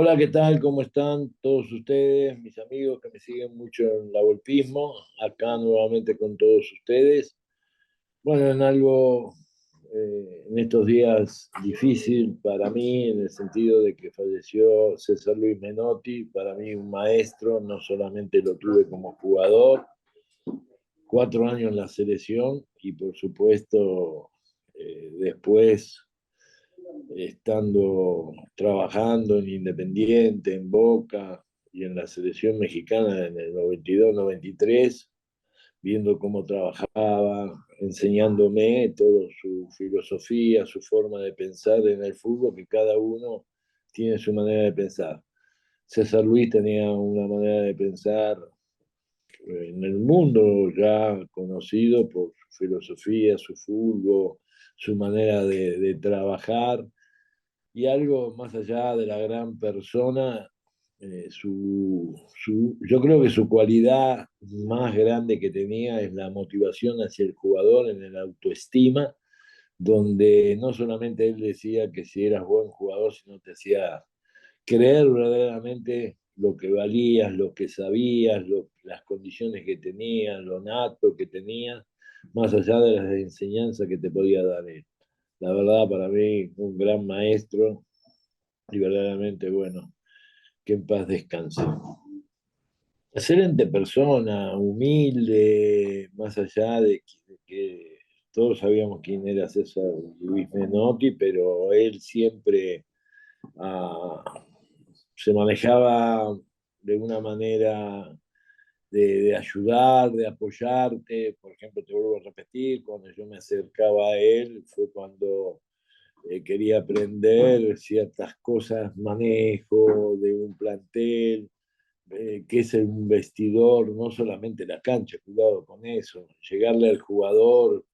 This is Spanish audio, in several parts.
Hola, ¿qué tal? ¿Cómo están todos ustedes, mis amigos que me siguen mucho en la golpismo? Acá nuevamente con todos ustedes. Bueno, en algo, en estos días difícil para mí, en el sentido de que falleció César Luis Menotti, para mí un maestro, no solamente lo tuve como jugador, 4 años en la selección y por supuesto después estando trabajando en Independiente, en Boca y en la selección mexicana en el 92-93, viendo cómo trabajaba, enseñándome toda su filosofía, su forma de pensar en el fútbol, que cada uno tiene su manera de pensar. César Luis tenía una manera de pensar en el mundo ya conocido por su filosofía, su fútbol, su manera de trabajar y algo más allá de la gran persona, yo creo que su cualidad más grande que tenía es la motivación hacia el jugador en el autoestima, donde no solamente él decía que si eras buen jugador, sino te hacía creer verdaderamente lo que valías, lo que sabías, las condiciones que tenías, lo nato que tenías, más allá de las enseñanzas que te podía dar él. La verdad, para mí, un gran maestro y verdaderamente, bueno, que en paz descanse. Excelente persona, humilde, más allá de que todos sabíamos quién era César Luis Menotti, pero él siempre ah, se manejaba de una manera de ayudar, de apoyarte. Por ejemplo, te vuelvo a repetir, cuando yo me acercaba a él fue cuando quería aprender ciertas cosas, manejo de un plantel, qué es un vestidor, no solamente la cancha, cuidado con eso, llegarle al jugador,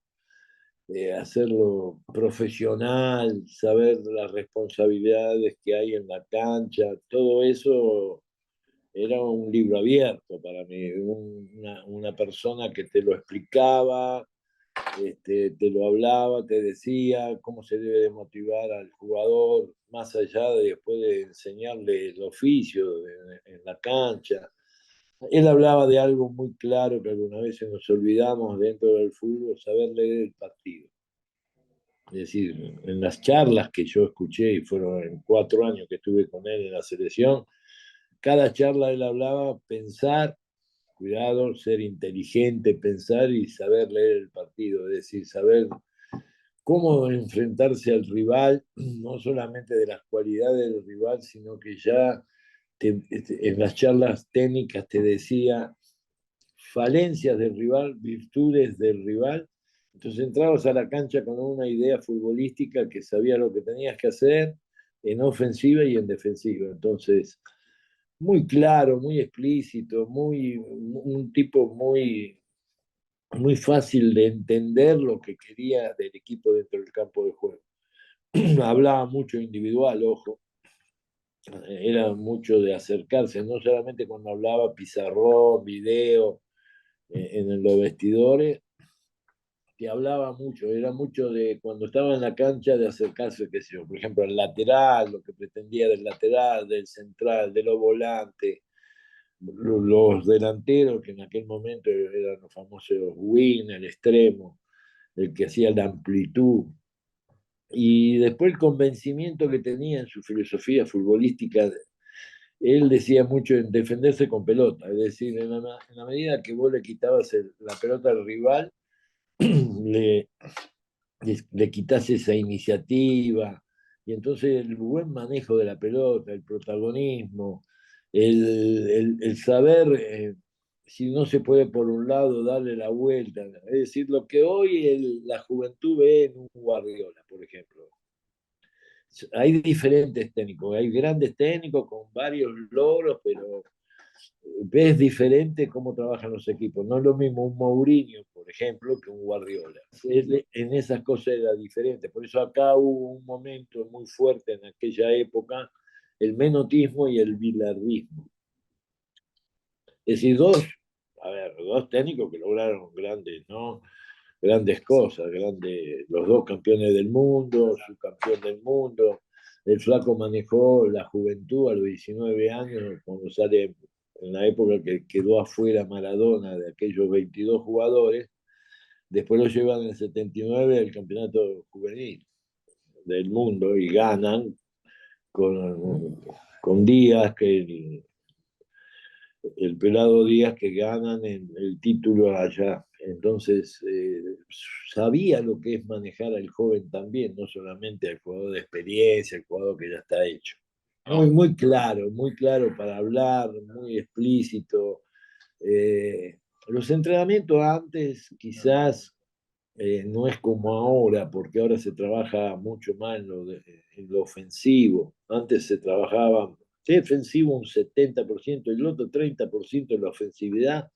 hacerlo profesional, saber las responsabilidades que hay en la cancha, todo eso era un libro abierto para mí, una persona que te lo explicaba, te lo hablaba, te decía cómo se debe de motivar al jugador, más allá de después de enseñarle el oficio en la cancha. Él hablaba de algo muy claro que alguna vez nos olvidamos dentro del fútbol, saber leer el partido. Es decir, en las charlas que yo escuché, y fueron en 4 años que estuve con él en la selección, cada charla él hablaba pensar, cuidado, ser inteligente, pensar y saber leer el partido, es decir, saber cómo enfrentarse al rival, no solamente de las cualidades del rival, sino que ya en las charlas técnicas te decía falencias del rival, virtudes del rival. Entonces entrabas a la cancha con una idea futbolística que sabía lo que tenías que hacer en ofensiva y en defensiva. Entonces, muy claro, muy explícito, un tipo muy fácil de entender lo que quería del equipo dentro del campo de juego. Hablaba mucho individual, ojo, era mucho de acercarse, no solamente cuando hablaba pizarrón, video, en los vestidores, que hablaba mucho, era mucho de cuando estaba en la cancha de acercarse, qué sé yo, por ejemplo, al lateral, lo que pretendía del lateral, del central, de los volantes, los delanteros, que en aquel momento eran los famosos wing, el extremo, el que hacía la amplitud, y después el convencimiento que tenía en su filosofía futbolística. Él decía mucho en defenderse con pelota, es decir, en la medida que vos le quitabas la pelota al rival, le, le quitas esa iniciativa, y entonces el buen manejo de la pelota, el protagonismo, el saber, si no se puede por un lado, darle la vuelta. Es decir, lo que hoy la juventud ve en un Guardiola, por ejemplo. Hay diferentes técnicos, hay grandes técnicos con varios logros, pero ves diferente cómo trabajan los equipos. No es lo mismo un Mourinho, por ejemplo, que un Guardiola. En esas cosas era diferente. Por eso acá hubo un momento muy fuerte en aquella época, el menotismo y el bilardismo. Es decir, dos técnicos que lograron grandes, ¿no? Grandes cosas, los dos campeones del mundo, subcampeón del mundo. El flaco manejó la juventud a los 19 años, cuando sale en la época que quedó afuera Maradona de aquellos 22 jugadores. Después lo llevan en el 79 al campeonato juvenil del mundo y ganan con Díaz, el pelado Díaz, que ganan el título allá. Entonces, sabía lo que es manejar al joven también, no solamente al jugador de experiencia, el jugador que ya está hecho. Muy claro para hablar, muy explícito. Los entrenamientos antes quizás no es como ahora, porque ahora se trabaja mucho más en lo ofensivo. Antes se trabajaba defensivo un 70% y el otro 30% en la ofensividad.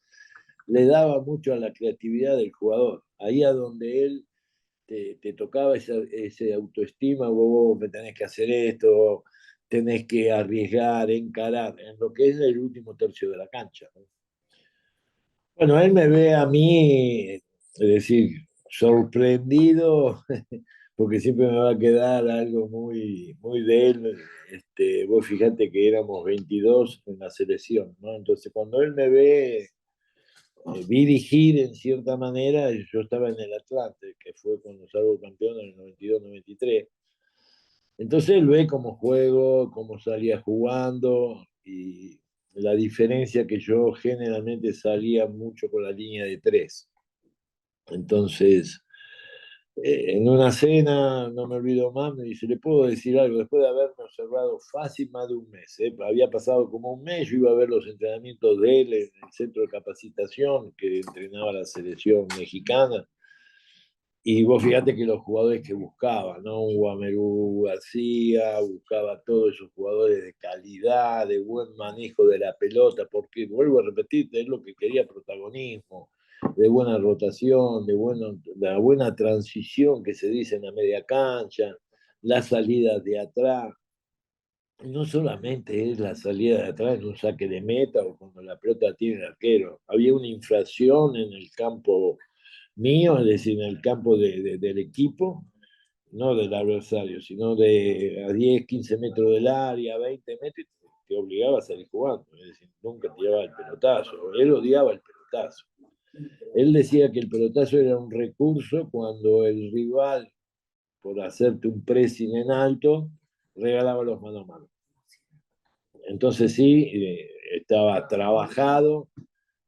Le daba mucho a la creatividad del jugador. Ahí a donde él te tocaba ese autoestima, vos me tenés que hacer esto, tenés que arriesgar, encarar, en lo que es el último tercio de la cancha, ¿no? Bueno, él me ve a mí, es decir, sorprendido, porque siempre me va a quedar algo muy de él. Vos fijate que éramos 22 en la selección, ¿no? Entonces, cuando él me ve dirigir en cierta manera, yo estaba en el Atlante, que fue cuando salgo campeón en el 92-93. Entonces él ve cómo juego, cómo salía jugando y la diferencia que yo generalmente salía mucho con la línea de tres. Entonces, en una cena, no me olvido más, me dice, ¿le puedo decir algo? Después de haberme observado fácil más de un mes, había pasado como un mes, yo iba a ver los entrenamientos de él en el centro de capacitación que entrenaba la selección mexicana. Y vos fíjate que los jugadores que buscaba, ¿no? Un Guamerú García, buscaba todos esos jugadores de calidad, de buen manejo de la pelota, porque vuelvo a repetirte, es lo que quería protagonismo, de buena rotación, de la buena transición que se dice en la media cancha, las salidas de atrás. No solamente es la salida de atrás en un saque de meta o cuando la pelota tiene el arquero, había una inflación en el campo mío, es decir, en el campo del equipo, no del adversario, sino de a 10, 15 metros del área, 20 metros, te obligaba a salir jugando, es decir, nunca tiraba el pelotazo, él odiaba el pelotazo. Él decía que el pelotazo era un recurso cuando el rival, por hacerte un pressing en alto, regalaba los mano a mano. Entonces sí, estaba trabajado,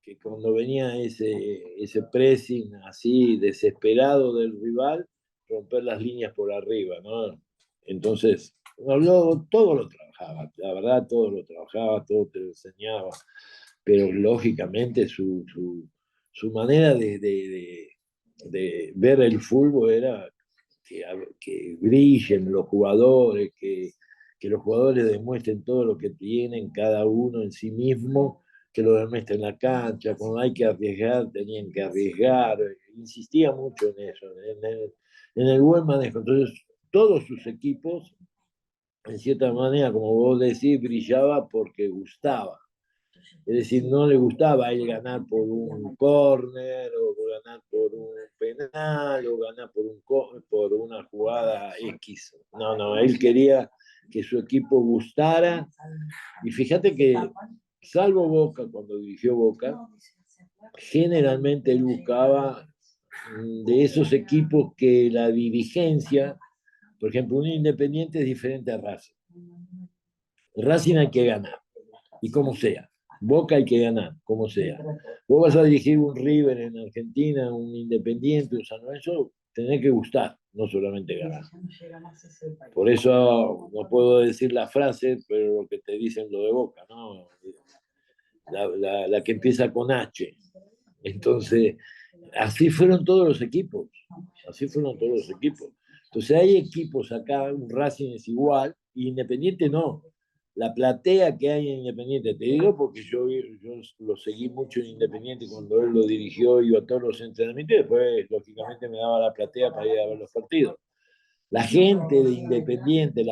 que cuando venía ese pressing así desesperado del rival, romper las líneas por arriba, ¿no? Entonces, todo lo trabajaba, la verdad, todo lo trabajaba, todo te lo enseñaba, pero lógicamente su manera de ver el fútbol era que brillen los jugadores, que los jugadores demuestren todo lo que tienen cada uno en sí mismo, que lo demuestren en la cancha, cuando hay que arriesgar, tenían que arriesgar, insistía mucho en eso, en el buen manejo. Entonces, todos sus equipos, en cierta manera, como vos decís, brillaba porque gustaba. Es decir, no le gustaba a él ganar por un córner o ganar por un penal o ganar por una jugada X. No, no, él quería que su equipo gustara. Y fíjate que, salvo Boca, cuando dirigió Boca, generalmente él buscaba de esos equipos que la dirigencia, por ejemplo, un Independiente es diferente a Racing. Racing hay que ganar, y como sea. Boca hay que ganar, como sea. Vos vas a dirigir un River en Argentina, un Independiente, un San Lorenzo, tenés que gustar, no solamente ganar. Por eso no puedo decir la frase, pero lo que te dicen lo de Boca, ¿no? La que empieza con H. Entonces, así fueron todos los equipos. Así fueron todos los equipos. Entonces, hay equipos acá, un Racing es igual, y Independiente no. La platea que hay en Independiente, te digo porque yo lo seguí mucho en Independiente cuando él lo dirigió, iba a todos los entrenamientos y después, lógicamente, me daba la platea para ir a ver los partidos. La gente de Independiente,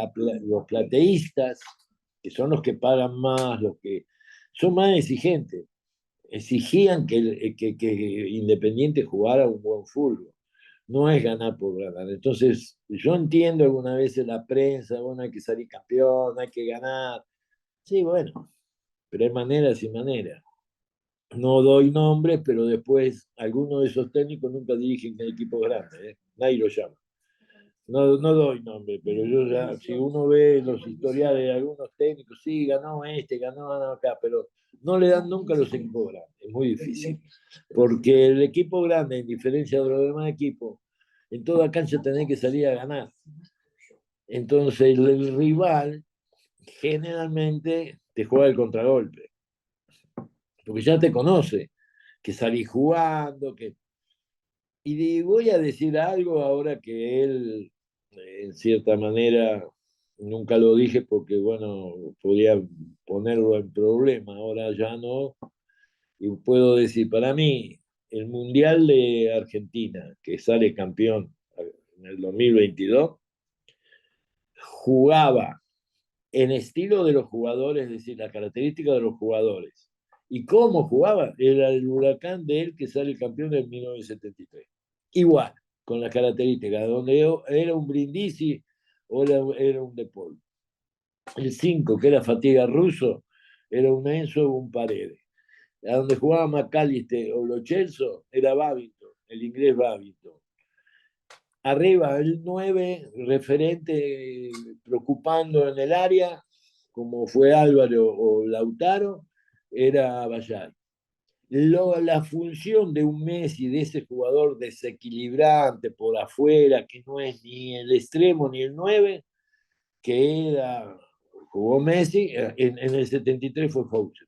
los plateístas, que son los que pagan más, los que son más exigentes, exigían que Independiente jugara un buen fútbol. no es ganar por ganar. Entonces, yo entiendo algunas veces la prensa, bueno, hay que salir campeón, hay que ganar. Sí, bueno, pero hay maneras y maneras. No doy nombres, pero después algunos de esos técnicos nunca dirigen en equipos grandes, ¿eh? Nadie lo llama. No, no doy nombre, pero yo ya, si uno ve los historiales de algunos técnicos, sí, ganó este, ganó acá, pero no le dan nunca a los equipos grandes, es muy difícil. Porque el equipo grande, en diferencia de los demás equipos, en toda cancha tenés que salir a ganar. Entonces el rival generalmente te juega el contragolpe, porque ya te conoce, que salís jugando, que... Y voy a decir algo ahora que él, en cierta manera, nunca lo dije porque, bueno, podía ponerlo en problema, ahora ya no. Y puedo decir, para mí, el Mundial de Argentina, que sale campeón en el 2022, jugaba en estilo de los jugadores, es decir, la característica de los jugadores. ¿Y cómo jugaba? Era el Huracán de él que sale campeón en 1973. Igual, con las características, donde era un Brindisi o era un De Paul. El 5, que era Fatiga Russo, era un Enzo o un Paredes. A donde jugaba McAllister o Lo Celso, era Babington, el inglés Babington. Arriba, el 9 referente preocupando en el área, como fue Álvaro o Lautaro, era Bayay. La función de un Messi, de ese jugador desequilibrante por afuera, que no es ni el extremo ni el 9, que era, jugó Messi, en el 73 fue Fausto.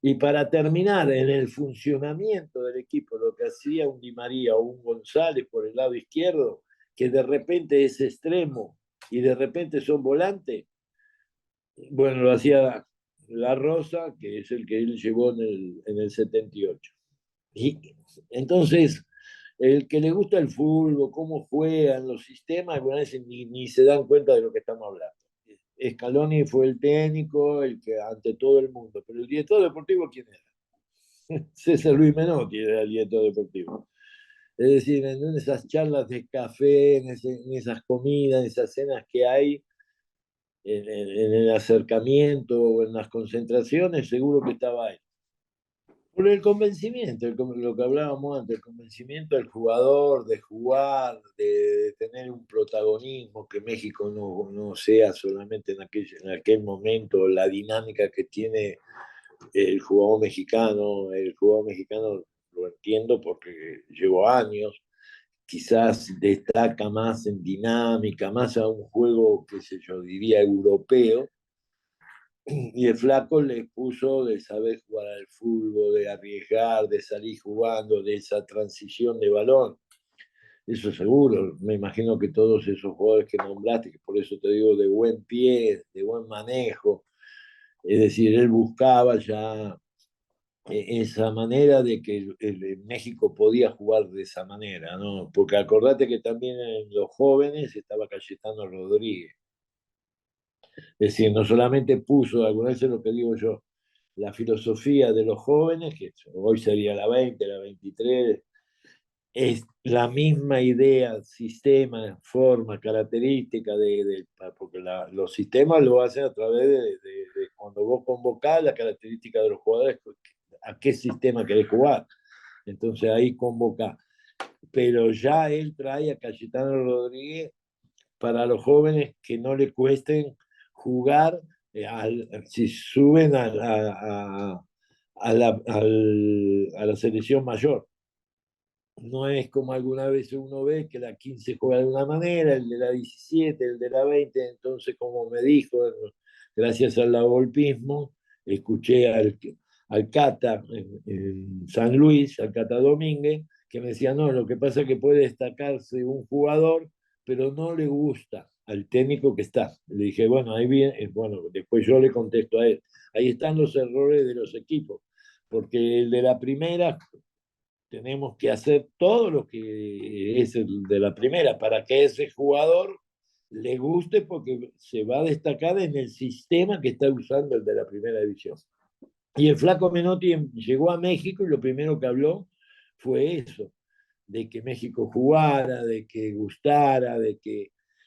Y para terminar, en el funcionamiento del equipo, lo que hacía un Di María o un González por el lado izquierdo, que de repente es extremo y de repente son volantes, bueno, lo hacía La Rosa, que es el que él llevó en el 78. Y entonces, el que le gusta el fútbol, cómo juegan los sistemas, algunas veces ni se dan cuenta de lo que estamos hablando. Scaloni fue el técnico, el que ante todo el mundo, pero el director deportivo, ¿quién era? César Luis Menotti era el director deportivo. Es decir, en esas charlas de café, en esas comidas, en esas cenas que hay, en el acercamiento o en las concentraciones, seguro que estaba él. Por el convencimiento, lo que hablábamos antes, el convencimiento del jugador, de jugar, de tener un protagonismo, que México no sea solamente en aquel momento la dinámica que tiene el jugador mexicano lo entiendo porque llevo años, quizás destaca más en dinámica, más a un juego, qué sé yo, diría europeo, y el flaco le puso de saber jugar al fútbol, de arriesgar, de salir jugando, de esa transición de balón. Eso seguro, me imagino que todos esos jugadores que nombraste, que por eso te digo de buen pie, de buen manejo, es decir, él buscaba ya esa manera de que México podía jugar de esa manera, ¿no? Porque acordate que también en los jóvenes estaba Cayetano Rodríguez. Es decir, no solamente puso, alguna vez es lo que digo yo, la filosofía de los jóvenes, que hoy sería la 20, la 23, es la misma idea, sistema, forma, característica porque los sistemas lo hacen a través de cuando vos convocás la característica de los jugadores, a qué sistema querés jugar. Entonces ahí convoca. Pero ya él trae a Cayetano Rodríguez para los jóvenes que no le cuesten jugar, si suben a la selección mayor. No es como alguna vez uno ve que la 15 juega de una manera, el de la 17, el de la 20, entonces como me dijo, gracias al golpismo, escuché al Cata en San Luis, al Cata Domínguez, que me decía, no, lo que pasa es que puede destacarse un jugador, pero no le gusta al técnico que está. Le dije, bueno, ahí viene, bueno, después yo le contesto a él, ahí están los errores de los equipos, porque el de la primera tenemos que hacer todo lo que es el de la primera para que ese jugador le guste porque se va a destacar en el sistema que está usando el de la primera división. Y el flaco Menotti llegó a México y lo primero que habló fue eso, de que México jugara, de que gustara,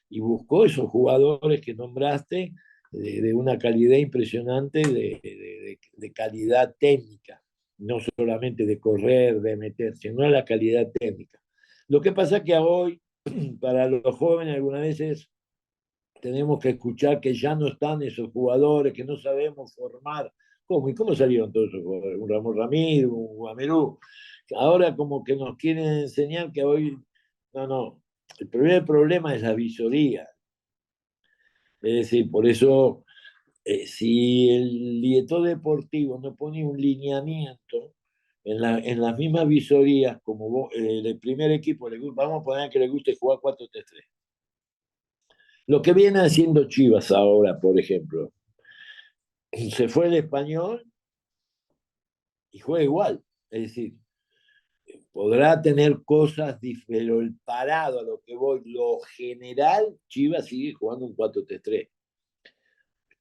y buscó esos jugadores que nombraste de una calidad impresionante, de calidad técnica, no solamente de correr, de meter, sino la calidad técnica. Lo que pasa es que hoy, para los jóvenes, algunas veces tenemos que escuchar que ya no están esos jugadores, que no sabemos formar. ¿Cómo? ¿Y cómo salieron todos esos jugadores? Un Ramón Ramírez, un Guamerú. Ahora como que nos quieren enseñar que hoy... No, no. El primer problema es la visoría. Es decir, por eso, si el director deportivo no pone un lineamiento en las mismas visorías, como vos, el primer equipo, vamos a poner que le guste jugar 4-3-3. Lo que viene haciendo Chivas ahora, por ejemplo, se fue el español y juega igual. Es decir, podrá tener cosas, pero el parado a lo que voy, lo general, Chivas sigue jugando un 4-3-3.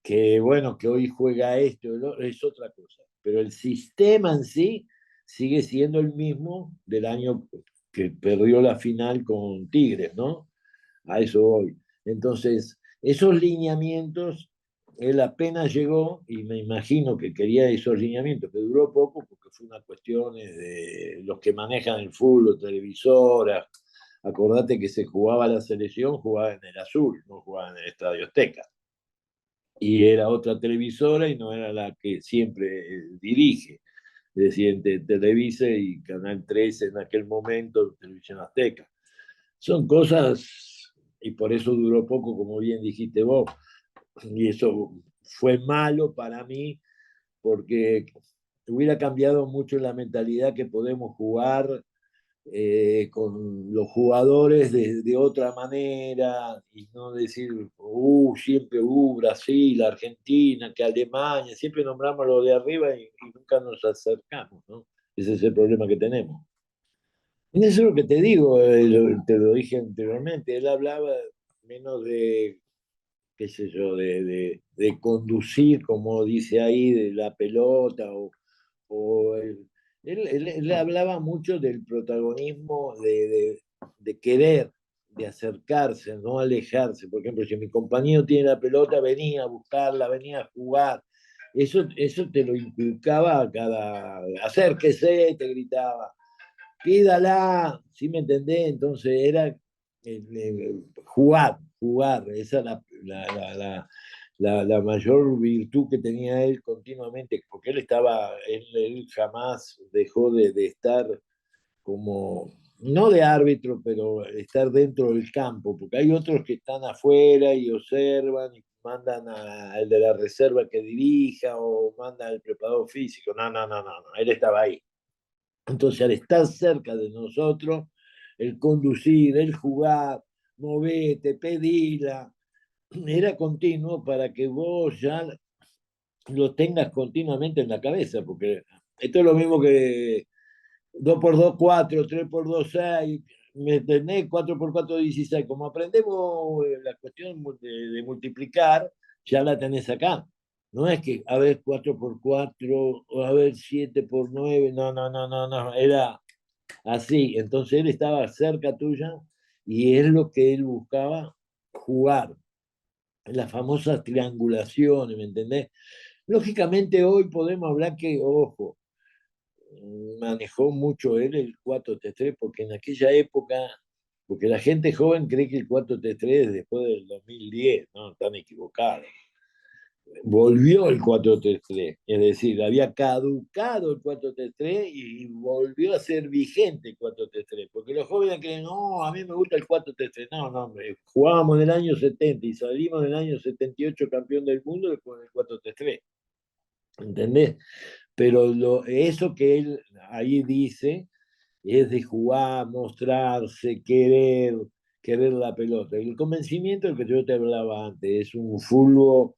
Que bueno, que hoy juega esto, es otra cosa. Pero el sistema en sí sigue siendo el mismo del año que perdió la final con Tigres, ¿no? A eso voy. Entonces, esos lineamientos, él apenas llegó y me imagino que quería esos lineamientos, que duró poco porque fue una cuestión de los que manejan el fútbol, televisoras. Acordate que se jugaba la selección, jugaba en el azul, no jugaba en el Estadio Azteca. Y era otra televisora y no era la que siempre dirige. Es decir, entre Televisa y Canal 13 en aquel momento, Televisión Azteca. Son cosas, y por eso duró poco, como bien dijiste vos, y eso fue malo para mí, porque hubiera cambiado mucho la mentalidad que podemos jugar con los jugadores de otra manera, y no decir, siempre Brasil, Argentina, que Alemania, siempre nombramos lo de arriba y nunca nos acercamos, ¿no? Ese es el problema que tenemos. Y eso es lo que te digo, te lo dije anteriormente, él hablaba menos de, qué sé yo, de conducir, como dice ahí, de la pelota, o él hablaba mucho del protagonismo de querer, de acercarse, no alejarse. Por ejemplo, si mi compañero tiene la pelota, venía a buscarla, venía a jugar. Eso te lo inculcaba a cada... Acérquese, te gritaba pídala, ¿sí me entendés? Entonces era jugar, jugar, esa es la mayor virtud que tenía él continuamente, porque él jamás dejó de estar como, no de árbitro, pero estar dentro del campo, porque hay otros que están afuera y observan y mandan al de la reserva que dirija o mandan al preparador físico. No, no, no, no, no, él estaba ahí. Entonces, al estar cerca de nosotros, el conducir, el jugar, movete, pedila, era continuo para que vos ya lo tengas continuamente en la cabeza, porque esto es lo mismo que 2x2, 4, 3x2, 6, ¿me entendés? 4x4, 16. Como aprendemos la cuestión de multiplicar, ya la tenés acá. No es que, a ver, 4x4, o a ver, 7x9, no, no, no, no, no, era así. Entonces él estaba cerca tuya y es lo que él buscaba, jugar. Las famosas triangulaciones, ¿me entendés? Lógicamente hoy podemos hablar que, ojo, manejó mucho él el 4-3-3 porque en aquella época, porque la gente joven cree que el 4-3-3 es después del 2010, no, están equivocados. Volvió el 4-3-3, es decir, había caducado el 4-3-3 y volvió a ser vigente el 4-3-3, porque los jóvenes creen, no, a mí me gusta el 4-3-3, no, no, hombre, jugábamos en el año 70 y salimos en el año 78 campeón del mundo con el 4-3-3, ¿entendés? Pero eso que él ahí dice es de jugar, mostrarse, querer la pelota. El convencimiento del que yo te hablaba antes es un fútbol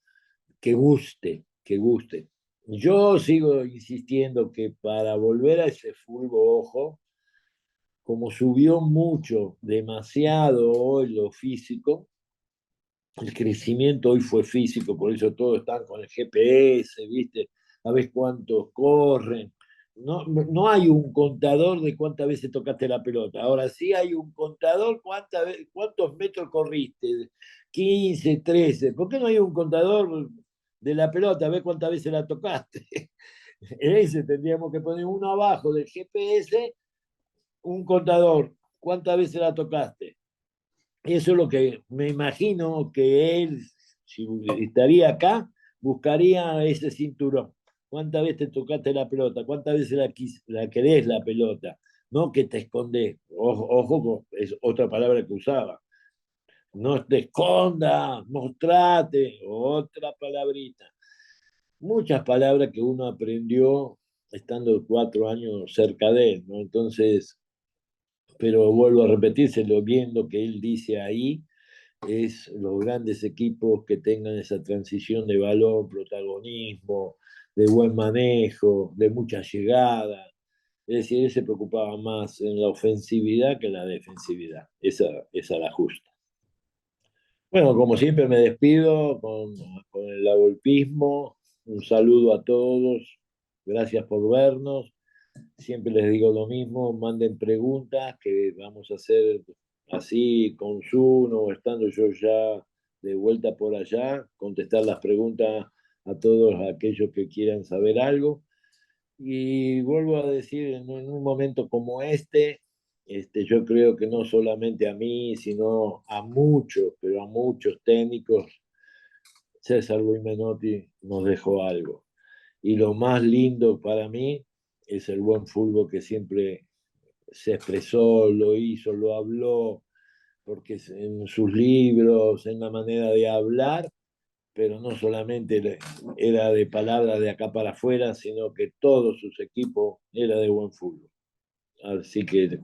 que guste, que guste. Yo sigo insistiendo que para volver a ese fútbol, ojo, como subió mucho, demasiado hoy lo físico, el crecimiento hoy fue físico, por eso todos están con el GPS, ¿viste? A ver cuántos corren. no hay un contador de cuántas veces tocaste la pelota. Ahora sí hay un contador cuántos metros corriste. 15, 13. ¿Por qué no hay un contador de la pelota? A ver cuántas veces la tocaste. Ese tendríamos que poner uno abajo del GPS, un contador. ¿Cuántas veces la tocaste? Eso es lo que me imagino que él, si estaría acá, buscaría ese cinturón. ¿Cuántas veces tocaste la pelota? ¿Cuántas veces la querés la pelota? No que te escondes. Ojo, ojo, es otra palabra que usaba. No te escondas, mostrate, otra palabrita. Muchas palabras que uno aprendió estando 4 años cerca de él, ¿no? Entonces, pero vuelvo a repetírselo, viendo que él dice ahí, es los grandes equipos que tengan esa transición de balón, protagonismo, de buen manejo, de mucha llegada. Es decir, él se preocupaba más en la ofensividad que en la defensividad. Esa la justa. Bueno, como siempre me despido con el agolpismo. Un saludo a todos. Gracias por vernos. Siempre les digo lo mismo, manden preguntas que vamos a hacer así con Zoom o estando yo ya de vuelta por allá, contestar las preguntas a todos aquellos que quieran saber algo. Y vuelvo a decir, en un momento como yo creo que no solamente a mí, sino a muchos, pero a muchos técnicos, César Luis Menotti nos dejó algo. Y lo más lindo para mí es el buen fútbol que siempre se expresó, lo hizo, lo habló, porque en sus libros, en la manera de hablar, pero no solamente era de palabras de acá para afuera, sino que todos sus equipos era de buen fútbol. Así que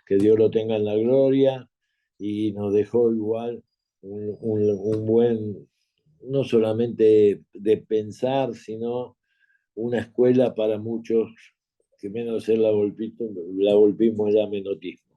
Dios lo tenga en la gloria y nos dejó igual un buen, no solamente de pensar, sino una escuela para muchos que menos es la golpismo, la golpismo es la menotismo.